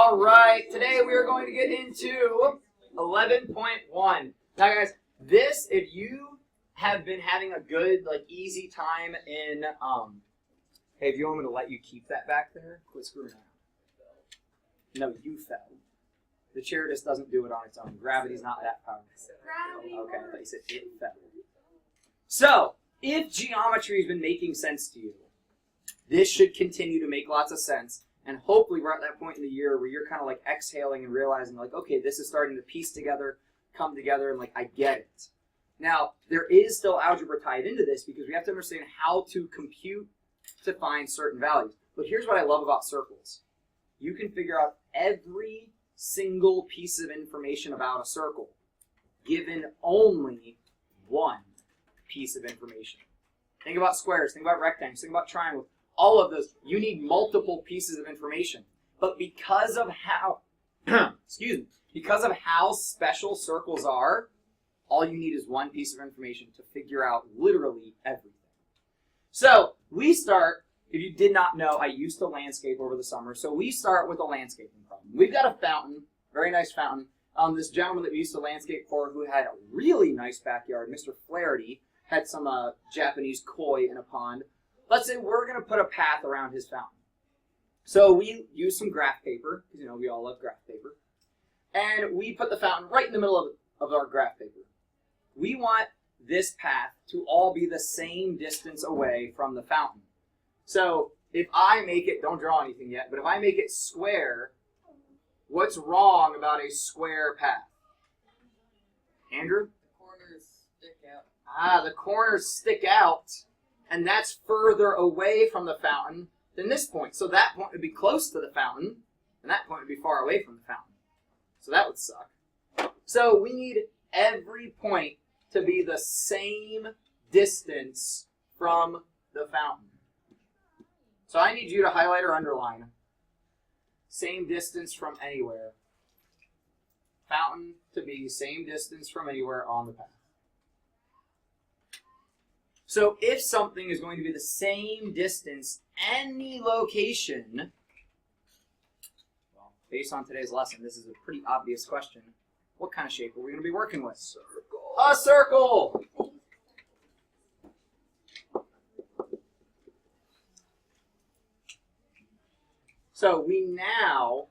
All right, today we are going to get into 11.1. Now guys, this, if you have been having a good, easy time in, hey, if you want me to let you keep that back there, quit screwing around. No, you fell. The chair just doesn't do it on its own. Gravity's not that powerful. Okay, I thought you said it fell. So, if geometry has been making sense to you, this should continue to make lots of sense. And hopefully we're at that point in the year where you're kind of exhaling and realizing okay, this is starting to piece together, come together, and I get it. Now, there is still algebra tied into this because we have to understand how to compute to find certain values. But here's what I love about circles. You can figure out every single piece of information about a circle given only one piece of information. Think about squares, think about rectangles, think about triangles. All of those, you need multiple pieces of information. But because of how, because of how special circles are, all you need is one piece of information to figure out literally everything. So we start, if you did not know, I used to landscape over the summer, so we start with a landscaping problem. We've got a fountain, very nice fountain. This gentleman that we used to landscape for who had a really nice backyard, Mr. Flaherty, had some Japanese koi in a pond. Let's say we're going to put a path around his fountain. So we use some graph paper, because we all love graph paper, and we put the fountain right in the middle of our graph paper. We want this path to all be the same distance away from the fountain. So if I make it, don't draw anything yet, but if I make it square, what's wrong about a square path? Andrew? The corners stick out. Ah, the corners stick out. And that's further away from the fountain than this point. So that point would be close to the fountain, and that point would be far away from the fountain. So that would suck. So we need every point to be the same distance from the fountain. So I need you to highlight or underline. Same distance from anywhere. Fountain to be same distance from anywhere on the path. So if something is going to be the same distance, any location, well, based on today's lesson, this is a pretty obvious question. What kind of shape are we going to be working with? Circle. A circle! So we now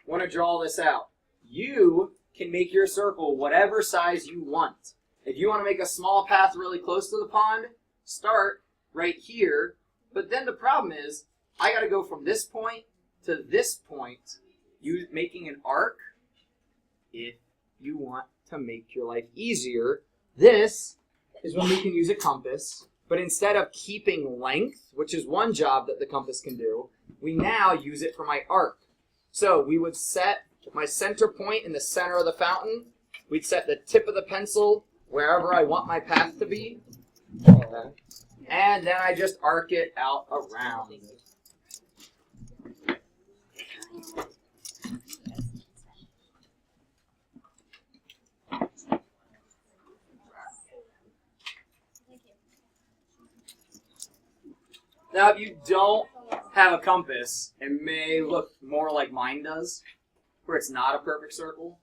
want to draw this out. You can make your circle whatever size you want. If you want to make a small path really close to the pond, start right here. But then the problem is, I got to go from this point to this point, making an arc. If you want to make your life easier, this is when we can use a compass. But instead of keeping length, which is one job that the compass can do, we now use it for my arc. So we would set my center point in the center of the fountain. We'd set the tip of the pencil wherever I want my path to be. And then I just arc it out around. Now, if you don't have a compass, it may look more like mine does, where it's not a perfect circle.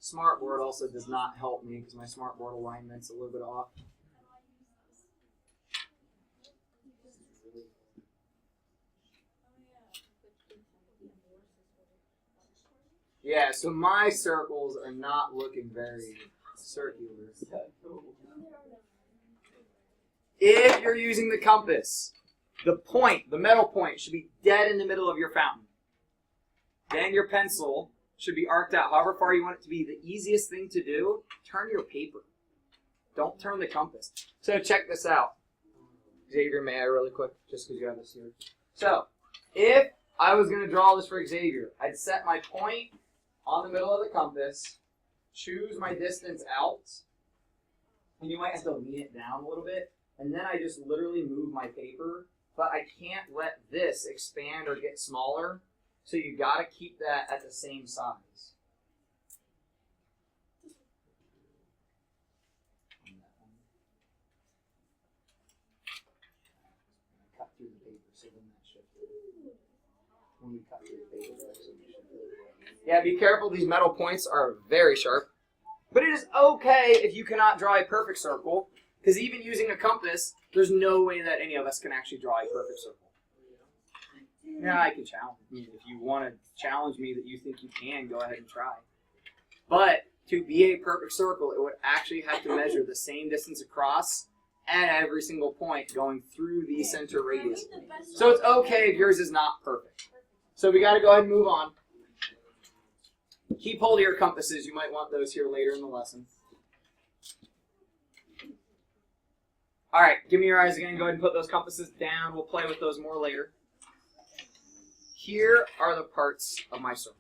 Smartboard also does not help me because my smartboard alignment's a little bit off. Yeah, so my circles are not looking very circular. If you're using the compass, the metal point, should be dead in the middle of your fountain. Then your pencil should be arced out however far you want it to be. The easiest thing to do, turn your paper. Don't turn the compass. So check this out. Xavier, may I really quick, just because you have this here. So, if I was going to draw this for Xavier, I'd set my point on the middle of the compass, choose my distance out, and you might have to lean it down a little bit, and then I just literally move my paper, but I can't let this expand or get smaller, so you got to keep that at the same size. through the paper, so then that shifted. When we cut through the paper, that actually shifted. Yeah, be careful. These metal points are very sharp. But it is okay if you cannot draw a perfect circle, because even using a compass, there's no way that any of us can actually draw a perfect circle. Yeah, I can challenge you. If you want to challenge me that you think you can, go ahead and try. But to be a perfect circle, it would actually have to measure the same distance across at every single point going through the center radius. So it's okay if yours is not perfect. So we got to go ahead and move on. Keep hold of your compasses. You might want those here later in the lesson. All right, give me your eyes again. Go ahead and put those compasses down. We'll play with those more later. Here are the parts of my circle.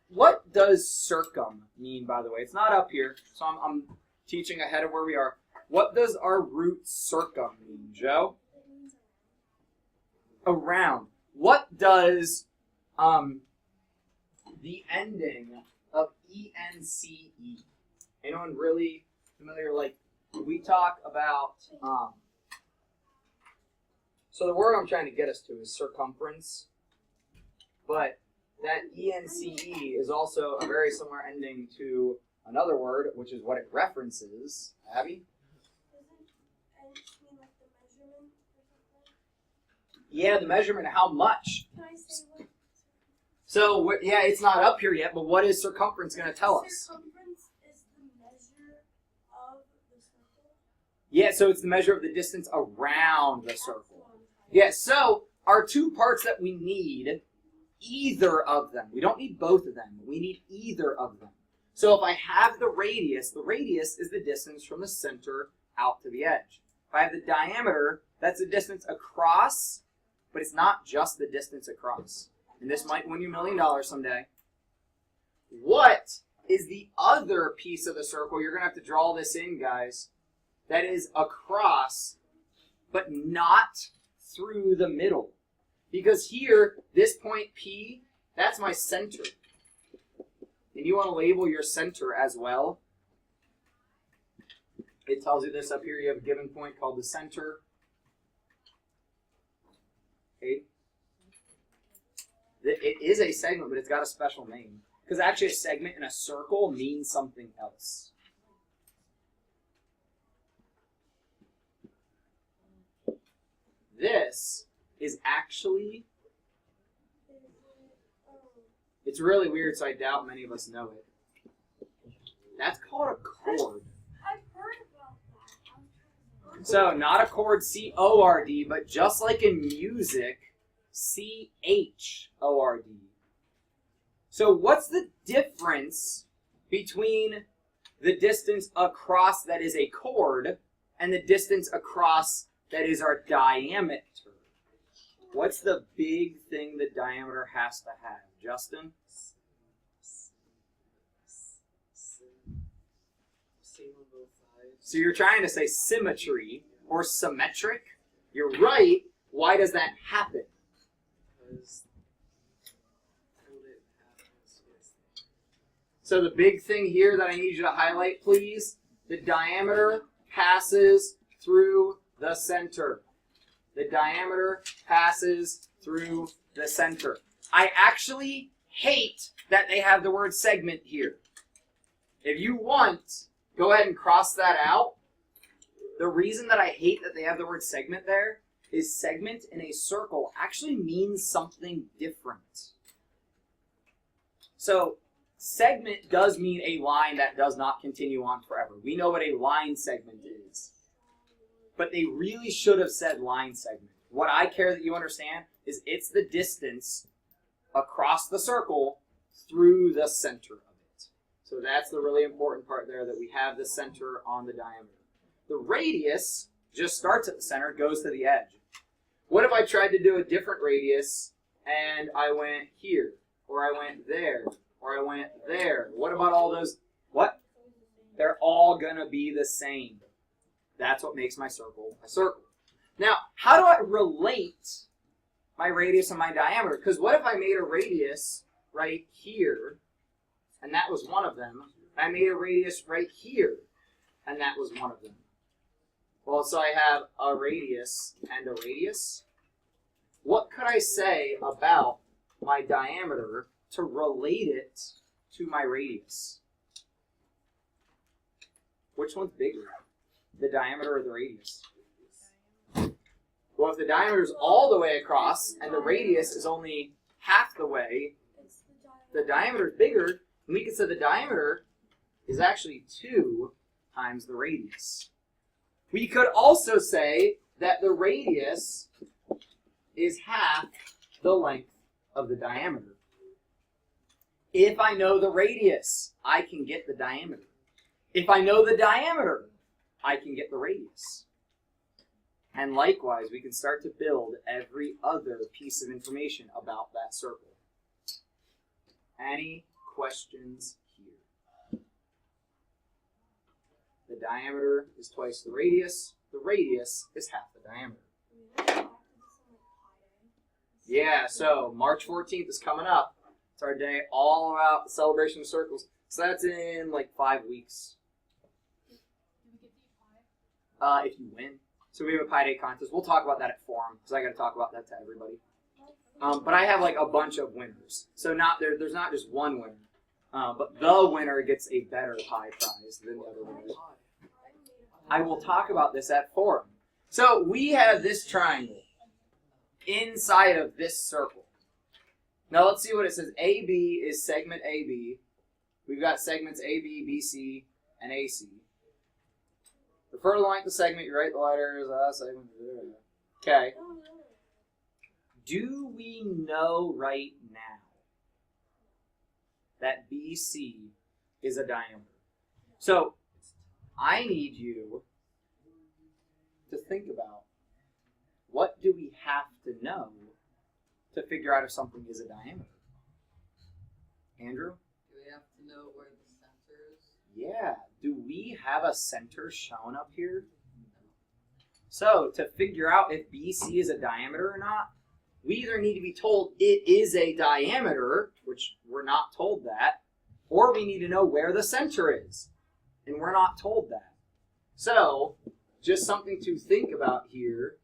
What does circum mean, by the way? It's not up here, so I'm teaching ahead of where we are. What does our root circum mean, Joe? Around. What does the ending of ENCE? Anyone really familiar? Like, we talk about, so the word I'm trying to get us to is circumference, but that ENCE is also a very similar ending to another word, which is what it references. Abby? Yeah, the measurement of how much. Can I say what? So, yeah, it's not up here yet, but what is circumference going to tell us? Circumference is the measure of the circle. Yeah, so it's the measure of the distance around the circle. Yeah, so our two parts that we need, either of them. We don't need both of them. We need either of them. So if I have the radius is the distance from the center out to the edge. If I have the diameter, that's the distance across, but it's not just the distance across. And this might win you $1 million someday. What is the other piece of the circle? You're going to have to draw this in, guys. That is across, but not through the middle. Because here, this point P, that's my center. And you want to label your center as well. It tells you this up here. You have a given point called the center. Okay. It is a segment, but it's got a special name. Because actually a segment in a circle means something else. This is actually, it's really weird, so I doubt many of us know it. That's called a chord. I've heard about that. So not a chord, C-O-R-D, but just like in music, C-H-O-R-D. So what's the difference between the distance across that is a chord and the distance across that is our diameter? What's the big thing the diameter has to have? Justin? So you're trying to say symmetry or symmetric? You're right. Why does that happen? So the big thing here that I need you to highlight, please, the diameter passes through the center. The diameter passes through the center. I actually hate that they have the word segment here. If you want, go ahead and cross that out. The reason that I hate that they have the word segment there is segment in a circle actually means something different. So segment does mean a line that does not continue on forever. We know what a line segment is. But they really should have said line segment. What I care that you understand is it's the distance across the circle through the center of it. So that's the really important part there, that we have the center on the diameter. The radius just starts at the center, goes to the edge. What if I tried to do a different radius and I went here, or I went there, or I went there? What about all those? What? They're all going to be the same. That's what makes my circle a circle. Now, how do I relate my radius and my diameter? Because what if I made a radius right here, and that was one of them? I made a radius right here, and that was one of them. Well, so I have a radius and a radius. What could I say about my diameter to relate it to my radius? Which one's bigger? The diameter or the radius? Well, if the diameter is all the way across and the radius is only half the way, the diameter is bigger, and we can say the diameter is actually 2 times the radius. We could also say that the radius is half the length of the diameter. If I know the radius, I can get the diameter. If I know the diameter, I can get the radius. And likewise, we can start to build every other piece of information about that circle. Any questions here? The diameter is twice the radius. The radius is half the diameter. Yeah, so March 14th is coming up. It's our day all about the celebration of circles. So that's in like 5 weeks. If you win. So we have a Pi Day contest. We'll talk about that at forum, because I got to talk about that to everybody. But I have like a bunch of winners. So there's not just one winner. But the winner gets a better Pi prize than the other winners. I will talk about this at forum. So we have this triangle inside of this circle. Now let's see what it says. AB is segment AB. We've got segments AB, BC, and AC. Refer to the length of the segment, you write the letters, segment. Okay. Do we know right now that BC is a diameter? So, I need you to think about, what do we have to know to figure out if something is a diameter? Andrew? Do we have to know where the center is? Yeah. Do we have a center shown up here? So, to figure out if BC is a diameter or not, we either need to be told it is a diameter, which we're not told that, or we need to know where the center is, and we're not told that. So, just something to think about here.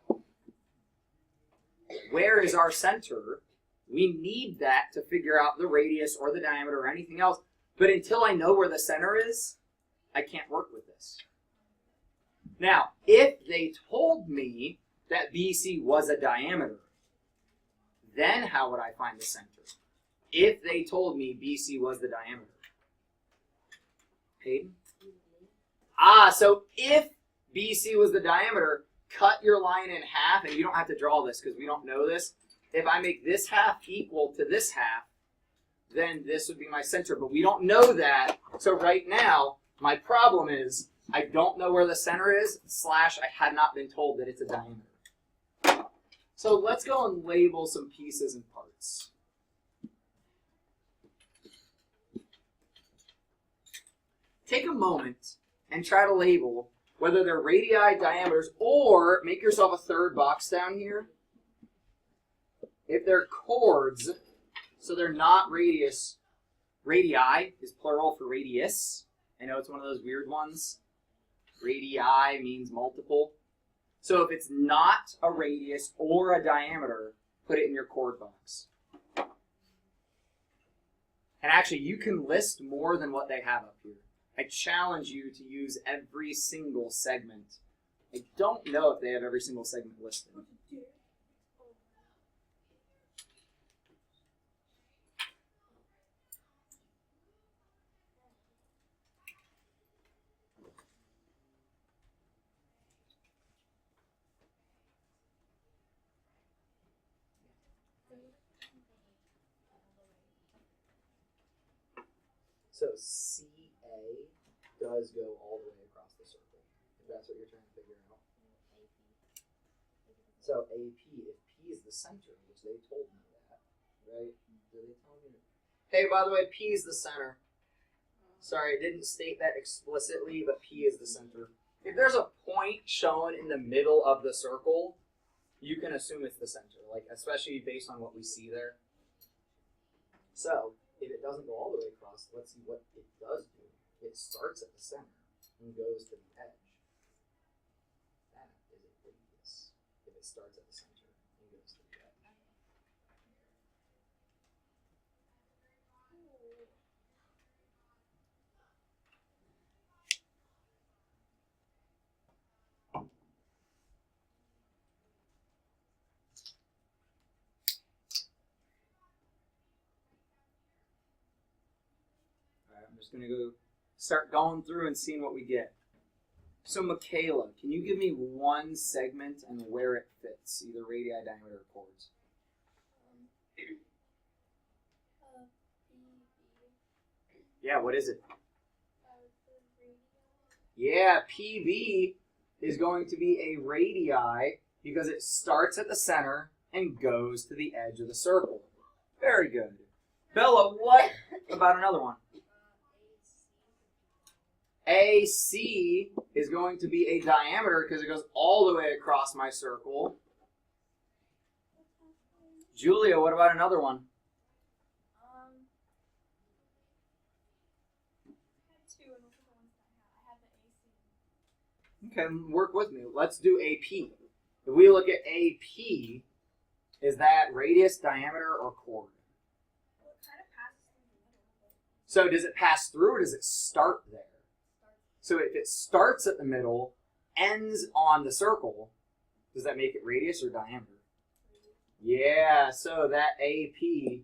Where is our center? We need that to figure out the radius or the diameter or anything else. But until I know where the center is, I can't work with this. Now, if they told me that BC was a diameter, then how would I find the center? If they told me BC was the diameter. Hayden? So if BC was the diameter, cut your line in half, and you don't have to draw this because we don't know this. If I make this half equal to this half, then this would be my center, but we don't know that. So right now, my problem is I don't know where the center is, / I had not been told that it's a diameter. So let's go and label some pieces and parts. Take a moment and try to label whether they're radii, diameters, or make yourself a third box down here. If they're chords, so they're not radius. Radii is plural for radius. I know it's one of those weird ones. Radii means multiple. So if it's not a radius or a diameter, put it in your chord box. And actually, you can list more than what they have up here. I challenge you to use every single segment. I don't know if they have every single segment listed. So CA does go all the way across the circle, if that's what you're trying to figure out. So AP, if P is the center, which they told me that, right? Did they tell me? Hey, by the way, P is the center. Sorry, I didn't state that explicitly, but P is the center. If there's a point shown in the middle of the circle, you can assume it's the center, like especially based on what we see there. So, if it doesn't go all the way across, let's see what it does do. It starts at the center and goes to the edge. it starts at the center and goes to the edge. All right, I'm just going to go start going through and seeing what we get. So, Michaela, can you give me one segment and where it fits, either radii, diameter, or chords? Yeah, what is it? Yeah, PB is going to be a radii because it starts at the center and goes to the edge of the circle. Very good. Bella, what about another one? AC is going to be a diameter because it goes all the way across my circle. Julia, what about another one? Okay, work with me. Let's do AP. If we look at AP, is that radius, diameter, or chord? Well, it kind of passes through the middle. So does it pass through or does it start there? So if it starts at the middle, ends on the circle, does that make it radius or diameter? Yeah, so that AP,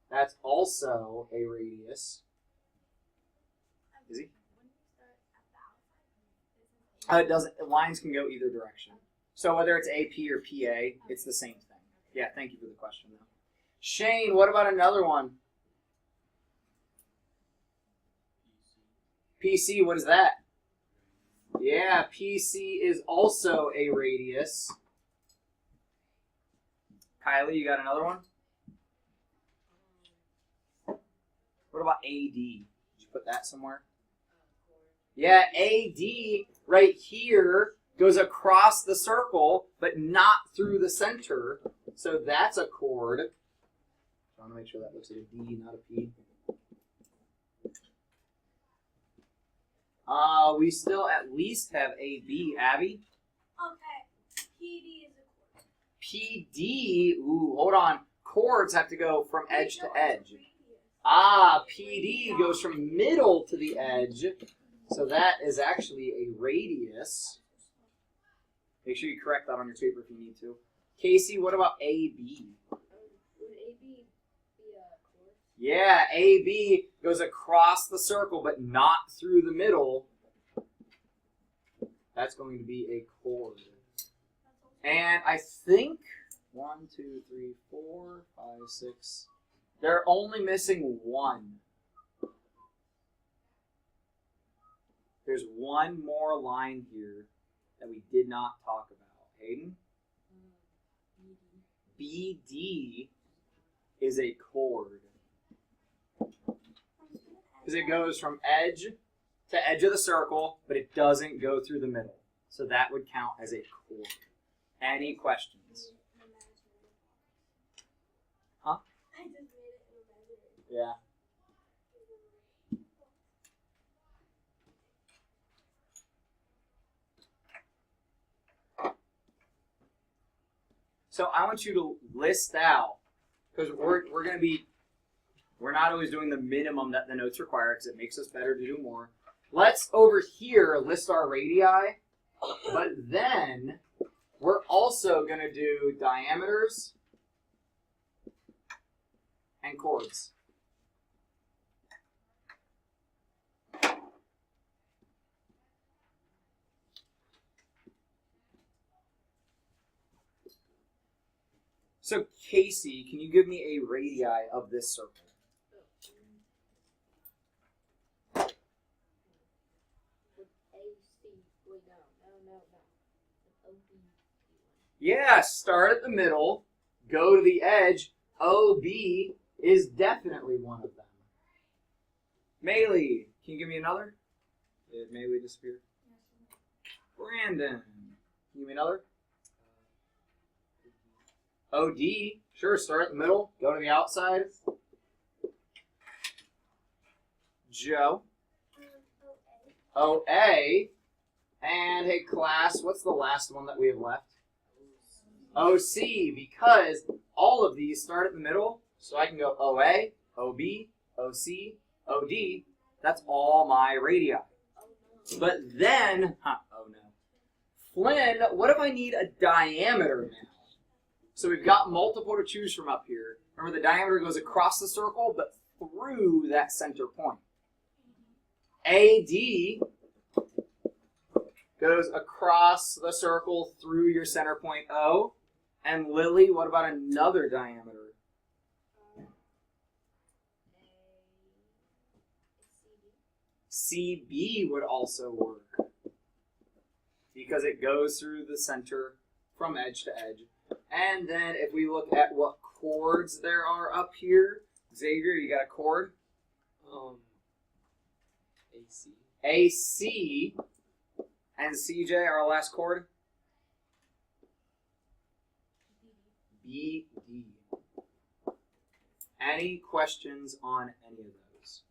that's also a radius. Is he? It doesn't. Lines can go either direction. So whether it's AP or PA, it's the same thing. Yeah, thank you for the question, though. Shane, what about another one? PC, what is that? Yeah, PC is also a radius. Kylie, you got another one? What about AD? Did you put that somewhere? Yeah, AD right here goes across the circle, but not through the center. So that's a chord. I want to make sure that looks like a D, not a P. We still at least have AB. Abby? Okay. PD is a chord. PD, ooh, hold on. Chords have to go from edge to edge. Radius. PD goes from middle to the edge. So that is actually a radius. Make sure you correct that on your paper if you need to. Casey, what about AB? Would AB be a chord? Yeah, AB goes across the circle, but not through the middle. That's going to be a chord. And I think 1, 2, 3, 4, 5, 6. They're only missing one. There's one more line here that we did not talk about. Hayden? BD is a chord. Because it goes from edge to edge of the circle, but it doesn't go through the middle. So that would count as a chord. Any questions? Huh? I just made it imaginary. Yeah. So I want you to list out, because we're not always doing the minimum that the notes require, because it makes us better to do more. Let's over here list our radii, but then we're also going to do diameters and chords. So Casey, can you give me a radii of this circle? Would AC, wait, no. OB. Yeah, start at the middle, go to the edge. OB is definitely one of them. Maylee, can you give me another? Did Maylee disappear? Brandon, can you give me another? OD, sure, start at the middle, go to the outside. Joe. OA. And hey, class, what's the last one that we have left? OC, because all of these start at the middle, so I can go OA, OB, OC, OD. That's all my radii. But then, oh no. Flynn, what if I need a diameter now? So we've got multiple to choose from up here. Remember, the diameter goes across the circle, but through that center point. AD goes across the circle through your center point O. And Lily, what about another diameter? CB would also work because it goes through the center from edge to edge. And then if we look at what chords there are up here, Xavier, you got a chord? AC. AC. And CJ, our last chord? BD. Any questions on any of those?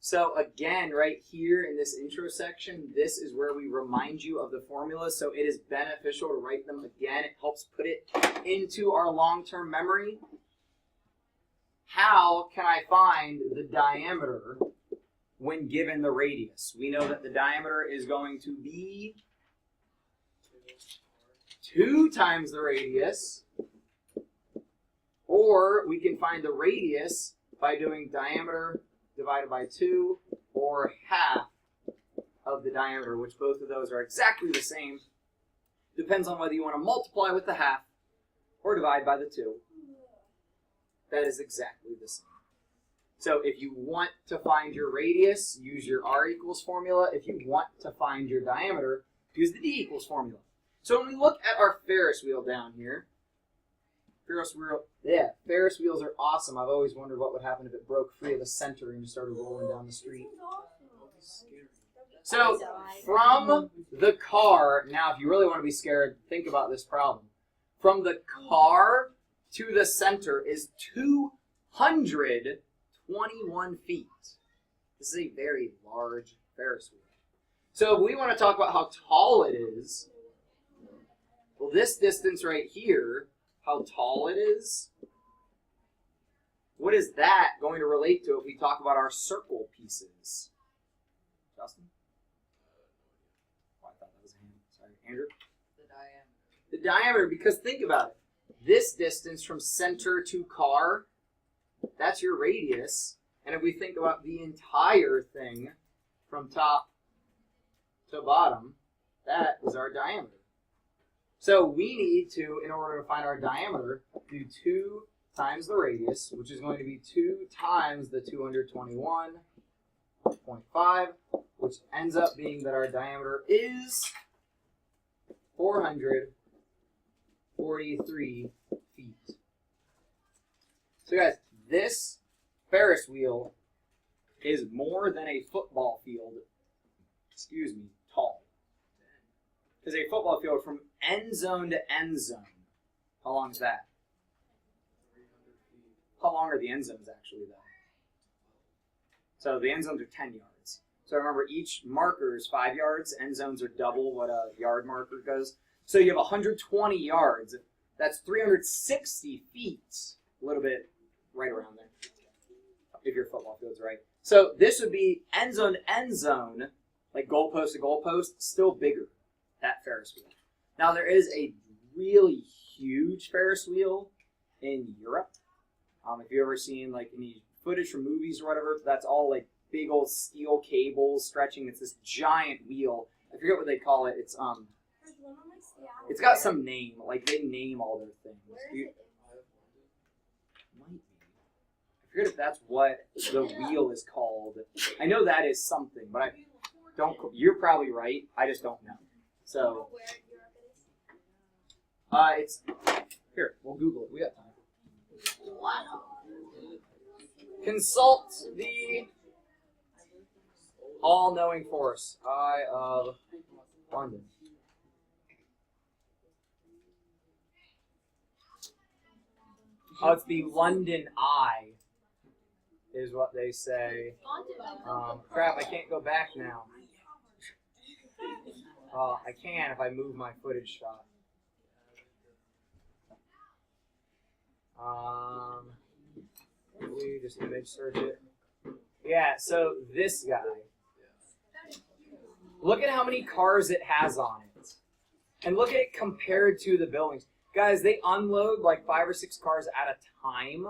So again, right here in this intro section, this is where we remind you of the formulas. So it is beneficial to write them again. It helps put it into our long-term memory. How can I find the diameter when given the radius? We know that the diameter is going to be 2 times the radius, or we can find the radius by doing diameter divided by 2, or half of the diameter, which both of those are exactly the same. Depends on whether you want to multiply with the half or divide by the 2. That is exactly the same. So if you want to find your radius, use your R equals formula. If you want to find your diameter, use the D equals formula. So when we look at our Ferris wheel down here, Ferris wheels are awesome. I've always wondered what would happen if it broke free of the center and just started rolling down the street. So from the car, now if you really want to be scared, think about this problem. From the car to the center is 221 feet. This is a very large Ferris wheel. So if we want to talk about how tall it is, well, this distance right here, how tall it is, what is that going to relate to if we talk about our circle pieces? Justin? Oh, I thought that was a hand. Sorry, Andrew? The diameter. The diameter, because think about it. This distance from center to car, that's your radius. And if we think about the entire thing from top to bottom, that is our diameter. So we need to, in order to find our diameter, do 2 times the radius, which is going to be 2 times the 221.5, which ends up being that our diameter is 443 feet. So guys, this Ferris wheel is more than a football field, tall. Is a football field from end zone to end zone. How long is that? 300 feet. How long are the end zones actually, though? So the end zones are 10 yards. So remember, each marker is 5 yards. End zones are double what a yard marker goes. So you have 120 yards. That's 360 feet. A little bit right around there, if your football field's right. So this would be end zone to end zone, like goalpost to goalpost, still bigger. That Ferris wheel. Now there is a really huge Ferris wheel in Europe. If you've ever seen like any footage from movies or whatever, that's all like big old steel cables stretching. It's this giant wheel. I forget what they call it. It's It's got some name. Like they name all their things. Might be. I forget if that's what the wheel is called. I know that is something, but I don't. You're probably right. I just don't know. So, it's here. We'll Google it. We got time. Consult the all-knowing force. Eye of London. Oh, it's the London Eye, is what they say. Crap! I can't go back now. Well, I can if I move my footage shot. We just image search it. Yeah, so this guy. Look at how many cars it has on it. And look at it compared to the buildings. Guys, they unload like 5 or 6 cars at a time.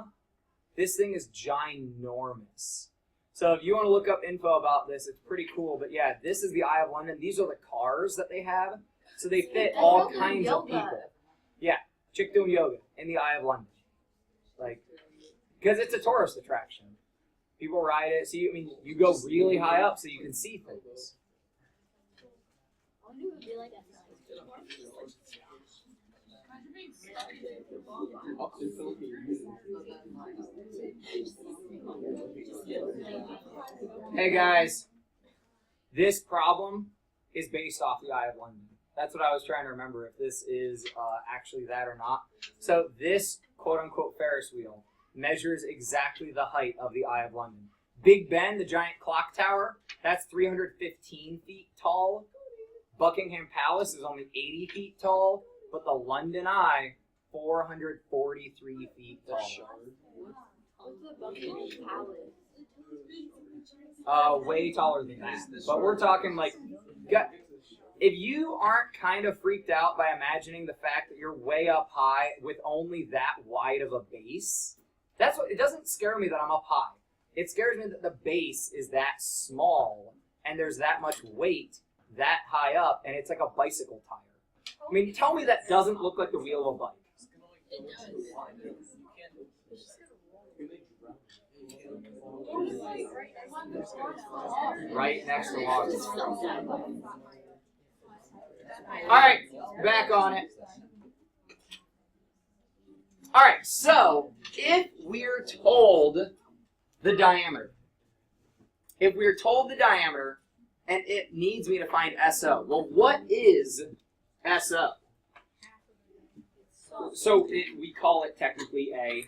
This thing is ginormous. So if you want to look up info about this, it's pretty cool. But yeah, this is the Eye of London. These are the cars that they have. So they fit all kinds of people. Yeah, chick doing yoga in the Eye of London. Like, because it's a tourist attraction. People ride it. So you go really high up so you can see things. I wonder what it would be like at night. Hey guys, this problem is based off the Eye of London. That's what I was trying to remember, if this is actually that or not. So this quote-unquote Ferris wheel measures exactly the height of the Eye of London. Big Ben, the giant clock tower, that's 315 feet tall. Buckingham Palace is only 80 feet tall, but the London Eye, 443 feet tall. What's the Buckingham Palace? Way taller than that. But we're talking like, if you aren't kind of freaked out by imagining the fact that you're way up high with only that wide of a base, that's what, it doesn't scare me that I'm up high. It scares me that the base is that small and there's that much weight that high up, and it's like a bicycle tire. I mean, tell me that doesn't look like the wheel of a bike. It does. Right next to water. Alright, back on it. Alright, so if we're told the diameter, and it needs me to find SO, well, what is SO? So we call it technically a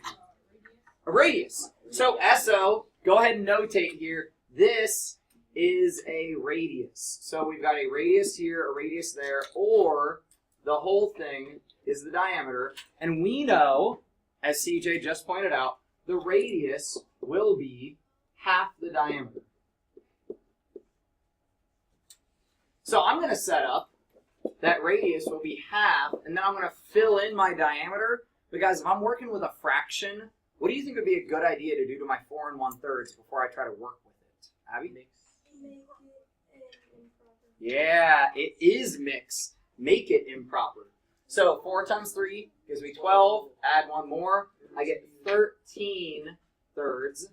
radius. So SO, go ahead and notate here, this is a radius. So we've got a radius here, a radius there, or the whole thing is the diameter. And we know, as CJ just pointed out, the radius will be half the diameter. So I'm going to set up that radius will be half, and then I'm going to fill in my diameter. But guys, if I'm working with a fraction, what do you think would be a good idea to do to my 4 1/3 before I try to work with it? Abby? Make it improper. Yeah, it is mix. Make it improper. So 4 times 3 gives me 12. Add one more. I get 13 thirds.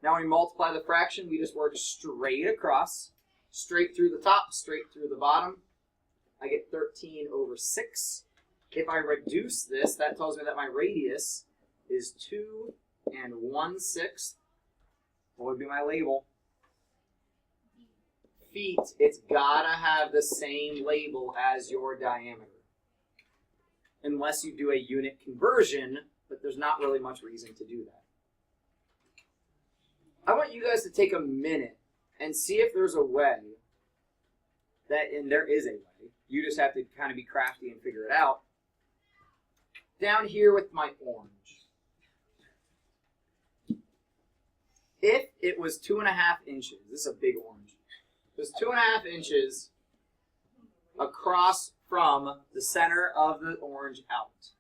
Now when we multiply the fraction, we just work straight across. Straight through the top, straight through the bottom. I get 13 over 6. If I reduce this, that tells me that my radius is 2 1/6. What would be my label? Feet. It's gotta have the same label as your diameter. Unless you do a unit conversion, but there's not really much reason to do that. I want you guys to take a minute and see if there's a way that, and there is a way, you just have to kind of be crafty and figure it out. Down here with my orange. If it was 2.5 inches, this is a big orange, it was 2.5 inches across from the center of the orange out.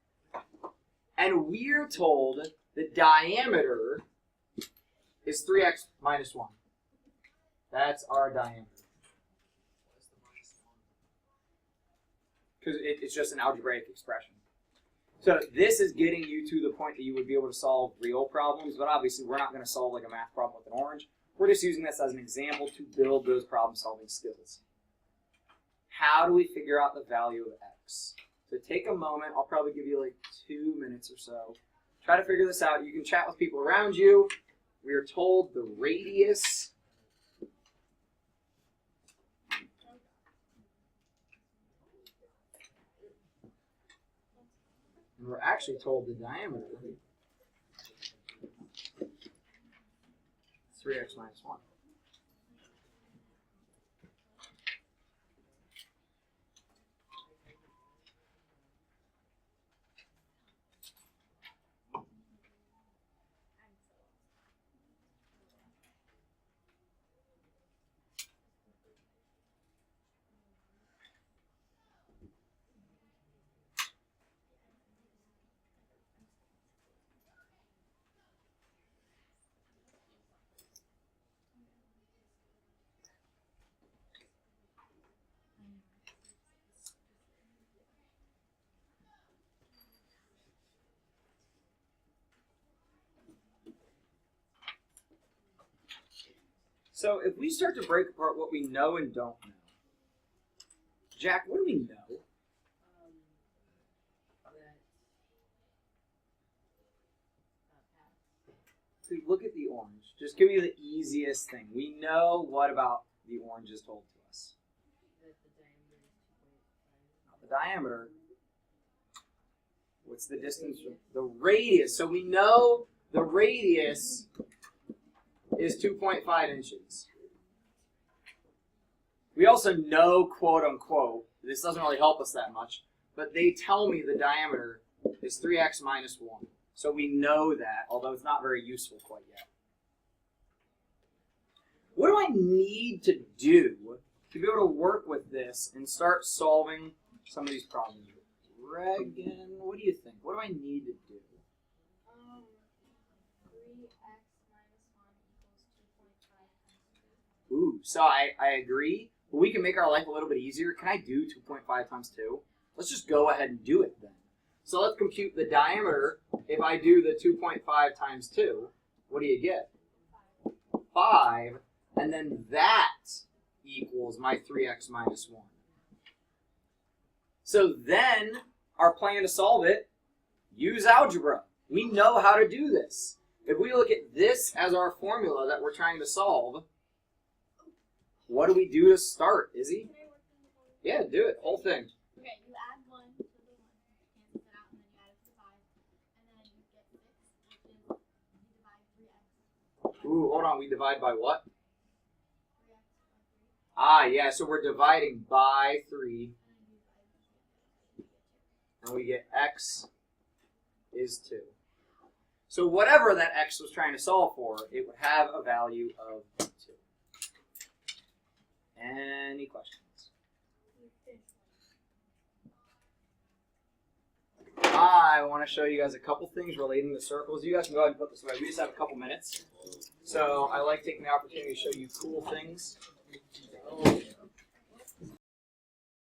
And we're told the diameter is 3x minus 1. That's our diameter. Because it's just an algebraic expression. So this is getting you to the point that you would be able to solve real problems, but obviously we're not going to solve like a math problem with an orange. We're just using this as an example to build those problem-solving skills. How do we figure out the value of x? So take a moment. I'll probably give you like 2 minutes or so. Try to figure this out. You can chat with people around you. We are told the radius and we're actually told the diameter is 3x minus 1. So if we start to break apart what we know and don't know, Jack, what do we know? That So look at the orange. Just give me the easiest thing. We know what about the orange is told to us. that the diameter is 2.5. Not the diameter. What's the distance? The radius. So we know the radius is 2.5 inches. We also know, quote unquote, this doesn't really help us that much, but they tell me the diameter is 3x minus 1. So we know that, although it's not very useful quite yet. What do I need to do to be able to work with this and start solving some of these problems? Regan, what do you think? What do I need to do? 3x minus 1 equals 2.5 times 2. Ooh, so I agree. But we can make our life a little bit easier. Can I do 2.5 times 2? Let's just go ahead and do it then. So let's compute the diameter. If I do the 2.5 times 2, what do you get? 5. And then that equals my 3x minus 1. So then, our plan to solve it, use algebra. We know how to do this. If we look at this as our formula that we're trying to solve, what do we do to start, Izzy? Can I work in the corner? Yeah, do it. Whole thing. Okay, you add 1 to the 1, cancel it out, and then you add it to the 5, and then you get 6, which is you divide 3x. Ooh, hold on. We divide by what? 3x by 3. Ah, yeah, so we're dividing by 3, and we get x is 2. So whatever that x was trying to solve for, it would have a value of 2. Any questions? I want to show you guys a couple things relating to circles. You guys can go ahead and put this away. We just have a couple minutes. So I like taking the opportunity to show you cool things